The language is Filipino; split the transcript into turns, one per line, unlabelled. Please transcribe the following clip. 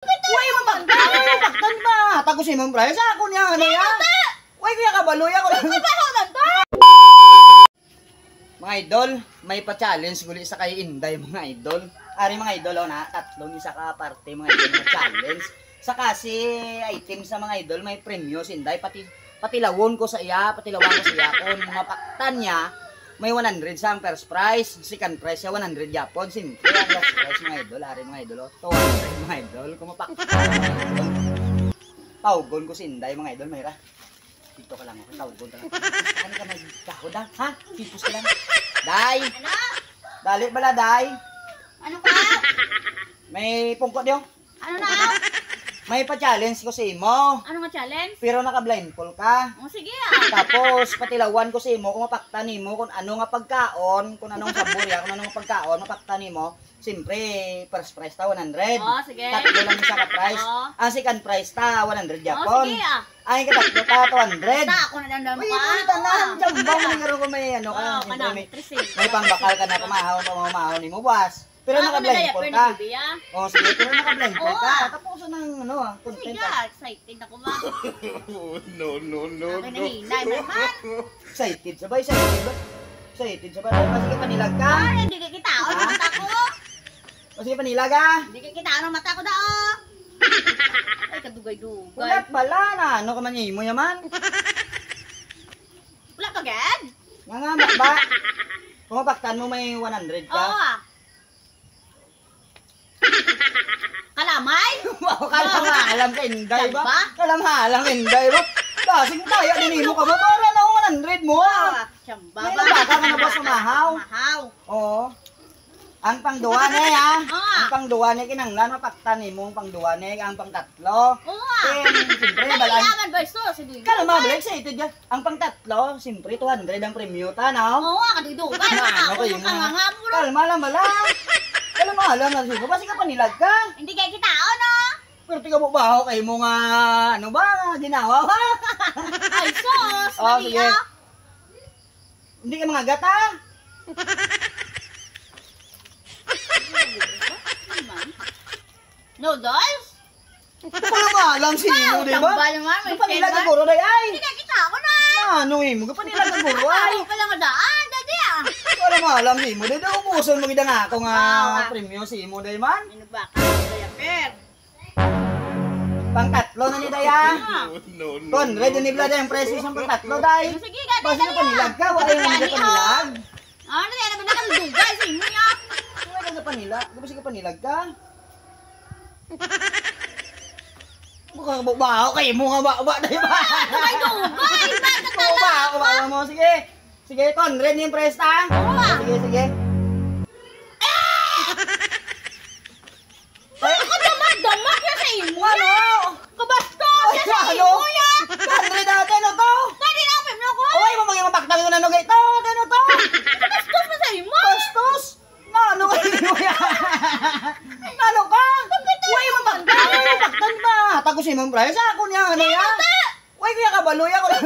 Uy, mabaktan ba? Tago si Ma'am Brian, sa ako niya, ano yan? Uy, kuya kabaloy ako lang. Mga idol, may pa-challenge guli sa kay Inday, mga idol. Ari mga idol, na tatlong isa ka parte, mga idol, na challenge. Sa kasi item sa mga idol, may premyo si Inday, patilawon ko sa iya, patilawan ko sa iya. Kung mapaktan niya, may 100 sa ang first prize, second prize siya 100 yapon. Simple ang last prize mga idol, ari mga idol, 200 mga idol. Kung mapaktan mga idol, tawgon ko si Inday mga idol, mayra. Dito ka lang ako, tawgon ka lang. Saan ka magkahod ha? Tipos ka lang. Day!
Ano?
Dali bala, Day.
Ano ka?
May pungkot diyo.
Ano na?
May pa-challenge ko sa imo.
Ano nga challenge?
Pero naka-blindfold ka.
O sige
Tapos patilawan ko sa imo kung mapaktan nimo kung ano nga pagkaon, kung anong sabor ya, kung anong pagkaon mapaktan nimo. Siyempre, first prize ta 100.
Oh, sige.
Tatlo lang isa ka prize.
Oh.
Ang second prize ta 100
O
Japon.
sige
Ay katatlo ta 200.
Basta ako na dandan
Uy,
pa.
ulit na. Jambang mo nga ko may ano ka.
Oo,
Siyempre,
kanang trisil.
may pangbakal ka na kumahaw ni mo, boss. Pero naka-blindfold ka. Oh, sige, pero naka-blindfold ka. Tapos ng ano, content
Sige,
ka.
excited ako ba?
No.
Akin na hinay naman.
Excited sabay, excited ba? Excited sabay. Sige, panilag ka.
Ay, hindi ka kita o ng mata ko.
Sige, panilag ka.
Hindi ka kita ng mata ko dao. Ay, kadugay-dugay.
Ulat bala na. Ano ka man niya mo yaman?
Wala ka, Ged?
Nga ba? Kung mapaktan mo may 100 ka.
Oo Kalamay?
Kalamhalang ka, Inday ba?
Ba?
Kalamhalang ka, Inday ba? Kasing kaya din mo ka mo. Para na 100 mo.
Siyamba
May
ba?
nabaka ka na ba sumahaw?
Mahaw.
Oo. Ang pangduwa na ha.
Ah.
Ang pangduwa na kinanglan mapaktan mo. Ang pangduwa na ang pangtatlo.
Oo
Siyempre, balan.
Kailangan ba ito? Si Duy.
Kalamabalik, excited ka. Ang pangtatlo, siyempre 200 ang premyo ta, no?
Oo kadugay-dugay.
Ano
Ako
kayo
yung
mga?
kangangamulo.
Kalma lang bala. Kalma lang na siya. Basi ka panilag ka.
Hindi kayo kita o no?
Pero tiga mo ba ako kayo mo nga, ano ba, ginawa ha?
Ay sos.
Oh,
Mali
sige.
ah.
Hindi ka mga gata.
Noodles?
Kalma lang siya mo, di ba?
Tamba naman. May
Panilag ka
flavor.
guro day ay.
Hindi kayo kita o na.
Ano eh, mo panilag ka guro ay.
Ako pa lang daan. Dadi ah.
Wala malam si mo, dito umuson mo gida nga ako nga
Ah.
premyo si mo day man.
Ano ba? Kaya per.
Pangtatlo na ni Daya.
No.
Kon, ready ni Blada yung presis ng pangtatlo day.
Sige, gadi.
Basi ka panilag ka, wala yung mga panilag.
Ano yan? Ano ba nakaldugay sa inyo niya?
Wala ka panilag, basi ka panilag ka. Mukhang ba kayo mo nga ba day ba?
Ay, dugay. Bakit
Oo ba mo, sige. Sige, Kon, ready yung presta.
Oo.
Sige.
Ako damak yan sa inyo.
Ano?
Kabastos yan sa
Ano?
inyo niya.
Andre natin, ano to?
Pwede na ako mo ko.
Uy, mamang mapaktan ko na nugay to. Ano to?
Kabastos pa sa inyo.
Bastos! Ano kayo yan? Ano ka? Uy, mapaktan ba? Tago si Ma'am Brian, sa ako niya, ano yan? Uy, kuya kabaloy ako lang.